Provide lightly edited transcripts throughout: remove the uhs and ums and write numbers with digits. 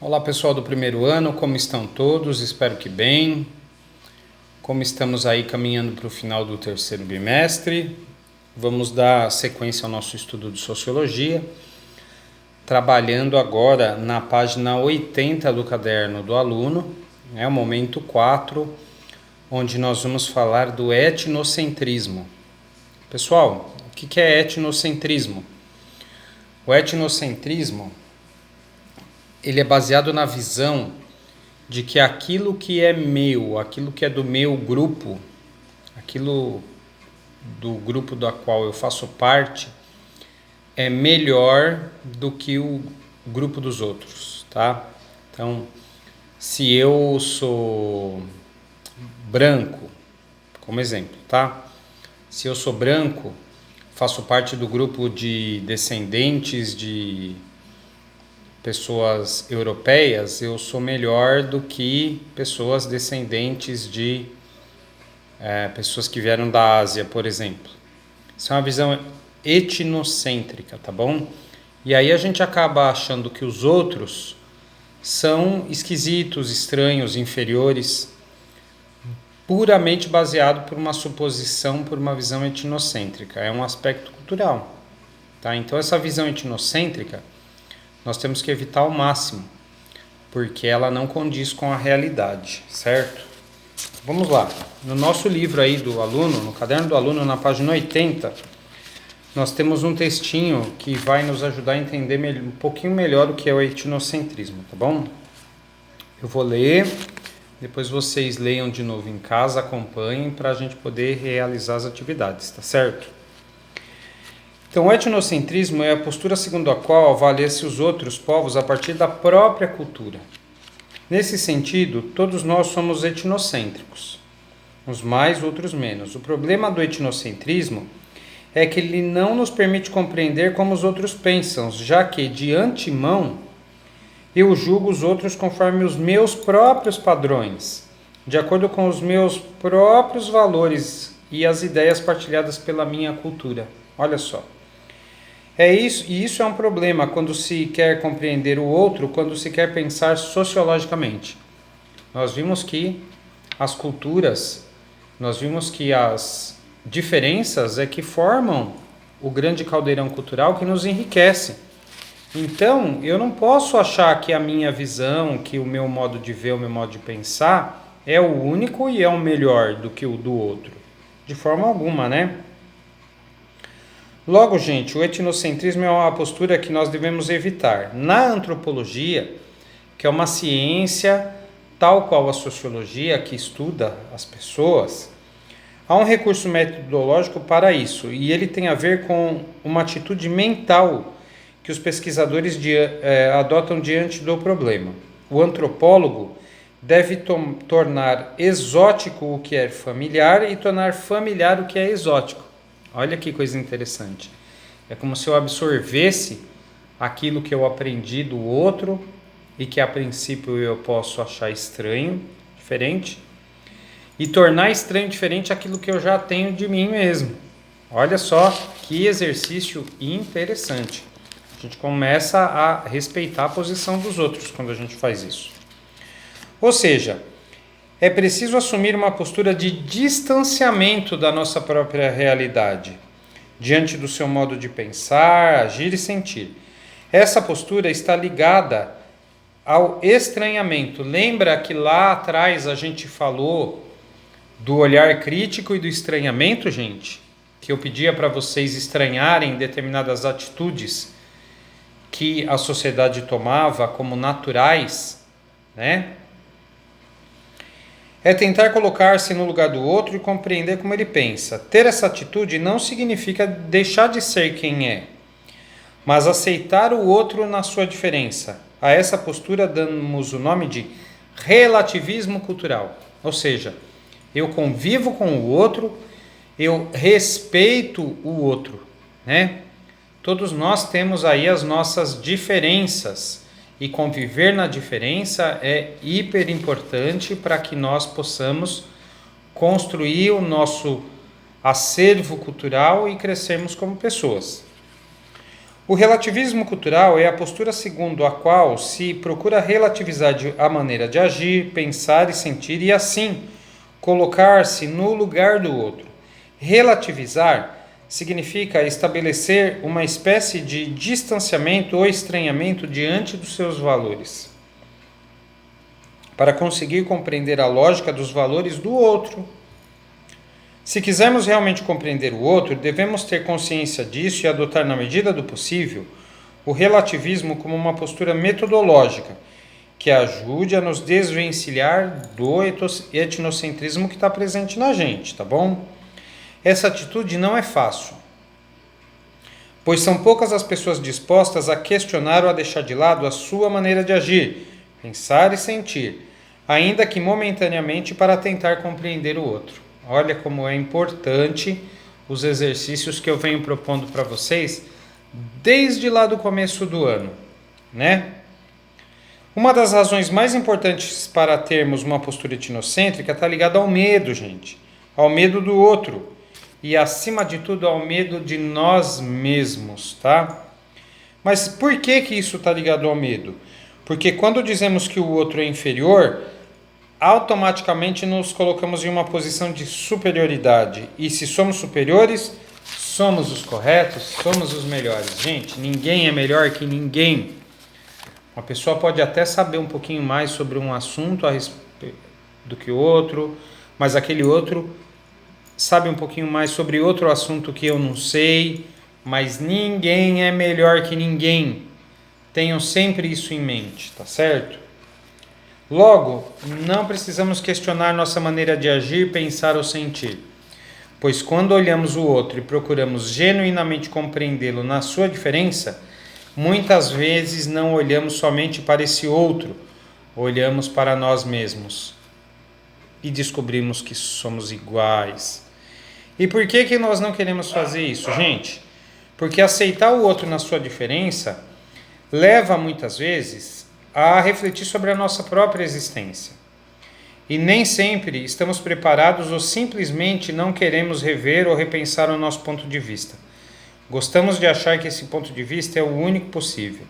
Olá pessoal do primeiro ano, como estão todos? Espero que bem. Como estamos aí caminhando para o final do terceiro bimestre, vamos dar sequência ao nosso estudo de Sociologia, trabalhando agora na página 80 do caderno do aluno, o momento 4, onde nós vamos falar do etnocentrismo. Pessoal, o que é etnocentrismo? O etnocentrismo ele é baseado na visão de que aquilo que é meu, aquilo que é do meu grupo, aquilo do grupo do qual eu faço parte, é melhor do que o grupo dos outros, tá? Então, se eu sou branco, como exemplo, tá? Se eu sou branco, faço parte do grupo de descendentes de pessoas europeias, eu sou melhor do que pessoas descendentes de pessoas que vieram da Ásia, por exemplo. Isso é uma visão etnocêntrica, tá bom? E aí a gente acaba achando que os outros são esquisitos, estranhos, inferiores, puramente baseado por uma suposição, por uma visão etnocêntrica. É um aspecto cultural, tá? Então essa visão etnocêntrica nós temos que evitar ao máximo, porque ela não condiz com a realidade, certo? Vamos lá. No nosso livro aí do aluno, no caderno do aluno, na página 80, nós temos um textinho que vai nos ajudar a entender um pouquinho melhor o que é o etnocentrismo, tá bom? Eu vou ler, depois vocês leiam de novo em casa, acompanhem para a gente poder realizar as atividades, tá certo? Então, o etnocentrismo é a postura segundo a qual avalia-se os outros povos a partir da própria cultura. Nesse sentido, todos nós somos etnocêntricos, uns mais, outros menos. O problema do etnocentrismo é que ele não nos permite compreender como os outros pensam, já que, de antemão, eu julgo os outros conforme os meus próprios padrões, de acordo com os meus próprios valores e as ideias partilhadas pela minha cultura. Olha só. E isso é um problema quando se quer compreender o outro, quando se quer pensar sociologicamente. Nós vimos que as culturas, nós vimos que as diferenças é que formam o grande caldeirão cultural que nos enriquece. Então, eu não posso achar que a minha visão, que o meu modo de ver, o meu modo de pensar é o único e é o melhor do que o do outro. De forma alguma, né? Logo, gente, o etnocentrismo é uma postura que nós devemos evitar. Na antropologia, que é uma ciência tal qual a sociologia, que estuda as pessoas, há um recurso metodológico para isso, e ele tem a ver com uma atitude mental que os pesquisadores adotam diante do problema. O antropólogo deve tornar exótico o que é familiar e tornar familiar o que é exótico. Olha que coisa interessante. É como se eu absorvesse aquilo que eu aprendi do outro e que a princípio eu posso achar estranho, diferente, e tornar estranho diferente aquilo que eu já tenho de mim mesmo. Olha só que exercício interessante. A gente começa a respeitar a posição dos outros quando a gente faz isso. Ou seja, é preciso assumir uma postura de distanciamento da nossa própria realidade, diante do seu modo de pensar, agir e sentir. Essa postura está ligada ao estranhamento. Lembra que lá atrás a gente falou do olhar crítico e do estranhamento, gente? Que eu pedia para vocês estranharem determinadas atitudes que a sociedade tomava como naturais, né? É tentar colocar-se no lugar do outro e compreender como ele pensa. Ter essa atitude não significa deixar de ser quem é, mas aceitar o outro na sua diferença. A essa postura damos o nome de relativismo cultural. Ou seja, eu convivo com o outro, eu respeito o outro, né? Todos nós temos aí as nossas diferenças. E conviver na diferença é hiper importante para que nós possamos construir o nosso acervo cultural e crescermos como pessoas. O relativismo cultural é a postura segundo a qual se procura relativizar a maneira de agir, pensar e sentir e, assim, colocar-se no lugar do outro. Relativizar significa estabelecer uma espécie de distanciamento ou estranhamento diante dos seus valores, para conseguir compreender a lógica dos valores do outro. Se quisermos realmente compreender o outro, devemos ter consciência disso e adotar, na medida do possível, o relativismo como uma postura metodológica que ajude a nos desvencilhar do etnocentrismo que está presente na gente, tá bom? Essa atitude não é fácil, pois são poucas as pessoas dispostas a questionar ou a deixar de lado a sua maneira de agir, pensar e sentir, ainda que momentaneamente para tentar compreender o outro. Olha como é importante os exercícios que eu venho propondo para vocês desde lá do começo do ano, né? Uma das razões mais importantes para termos uma postura etnocêntrica está ligada ao medo, gente. Ao medo do outro. E, acima de tudo, ao medo de nós mesmos, tá? Mas por que isso está ligado ao medo? Porque quando dizemos que o outro é inferior, automaticamente nos colocamos em uma posição de superioridade. E se somos superiores, somos os corretos, somos os melhores. Gente, ninguém é melhor que ninguém. Uma pessoa pode até saber um pouquinho mais sobre um assunto do que o outro, mas aquele outro sabe um pouquinho mais sobre outro assunto que eu não sei, mas ninguém é melhor que ninguém. Tenham sempre isso em mente, tá certo? Logo, não precisamos questionar nossa maneira de agir, pensar ou sentir, pois quando olhamos o outro e procuramos genuinamente compreendê-lo na sua diferença, muitas vezes não olhamos somente para esse outro, olhamos para nós mesmos e descobrimos que somos iguais. E por que nós não queremos fazer isso, gente? Porque aceitar o outro na sua diferença leva muitas vezes a refletir sobre a nossa própria existência. E nem sempre estamos preparados ou simplesmente não queremos rever ou repensar o nosso ponto de vista. Gostamos de achar que esse ponto de vista é o único possível,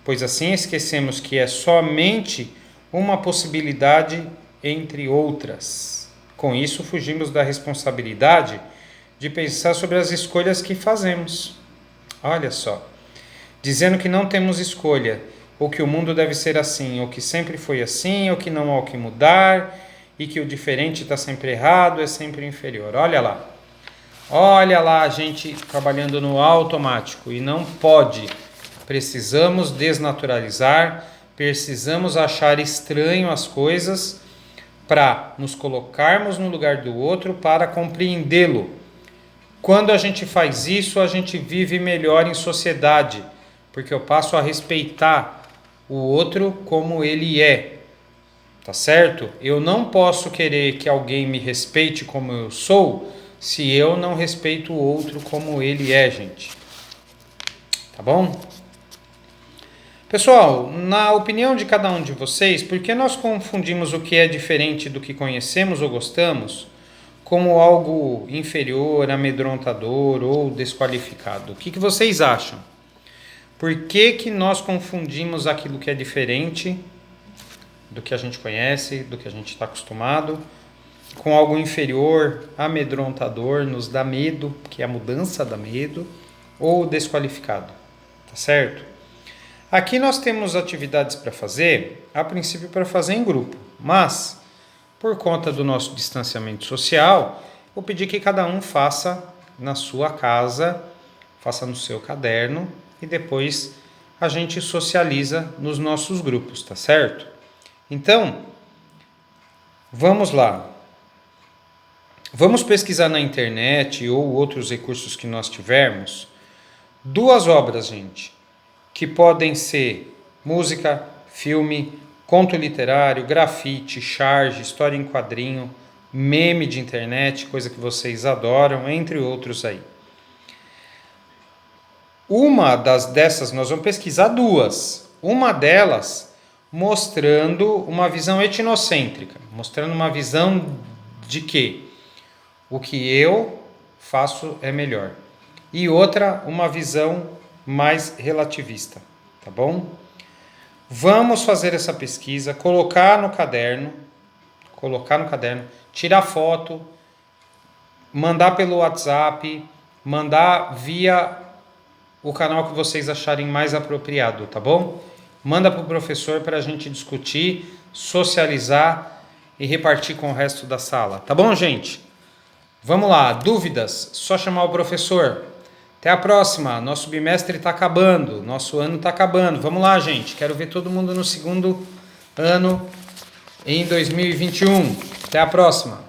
pois assim esquecemos que é somente uma possibilidade entre outras. Com isso, fugimos da responsabilidade de pensar sobre as escolhas que fazemos. Olha só, dizendo que não temos escolha, ou que o mundo deve ser assim, ou que sempre foi assim, ou que não há o que mudar, e que o diferente está sempre errado, é sempre inferior. Olha lá a gente trabalhando no automático, e não pode. Precisamos desnaturalizar, precisamos achar estranho as coisas para nos colocarmos no lugar do outro para compreendê-lo. Quando a gente faz isso, a gente vive melhor em sociedade, porque eu passo a respeitar o outro como ele é, tá certo? Eu não posso querer que alguém me respeite como eu sou, se eu não respeito o outro como ele é, gente. Tá bom? Pessoal, na opinião de cada um de vocês, por que nós confundimos o que é diferente do que conhecemos ou gostamos como algo inferior, amedrontador ou desqualificado? O que vocês acham? Por que nós confundimos aquilo que é diferente do que a gente conhece, do que a gente está acostumado, com algo inferior, amedrontador, nos dá medo, que é a mudança dá medo, ou desqualificado, tá certo? Aqui nós temos atividades para fazer, a princípio para fazer em grupo, mas por conta do nosso distanciamento social, eu pedi que cada um faça na sua casa, faça no seu caderno e depois a gente socializa nos nossos grupos, tá certo? Então, vamos lá. Vamos pesquisar na internet ou outros recursos que nós tivermos 2 obras, gente, que podem ser música, filme, conto literário, grafite, charge, história em quadrinho, meme de internet, coisa que vocês adoram, entre outros aí. Dessas nós vamos pesquisar 2. Uma delas mostrando uma visão etnocêntrica, mostrando uma visão de que o que eu faço é melhor. E outra, uma visão mais relativista, tá bom? Vamos fazer essa pesquisa, colocar no caderno, tirar foto, mandar pelo WhatsApp, mandar via o canal que vocês acharem mais apropriado, tá bom? Manda para o professor para a gente discutir, socializar e repartir com o resto da sala, tá bom, gente? Vamos lá, dúvidas? Só chamar o professor. Até a próxima, nosso bimestre está acabando, nosso ano está acabando. Vamos lá, gente, quero ver todo mundo no segundo ano em 2021. Até a próxima.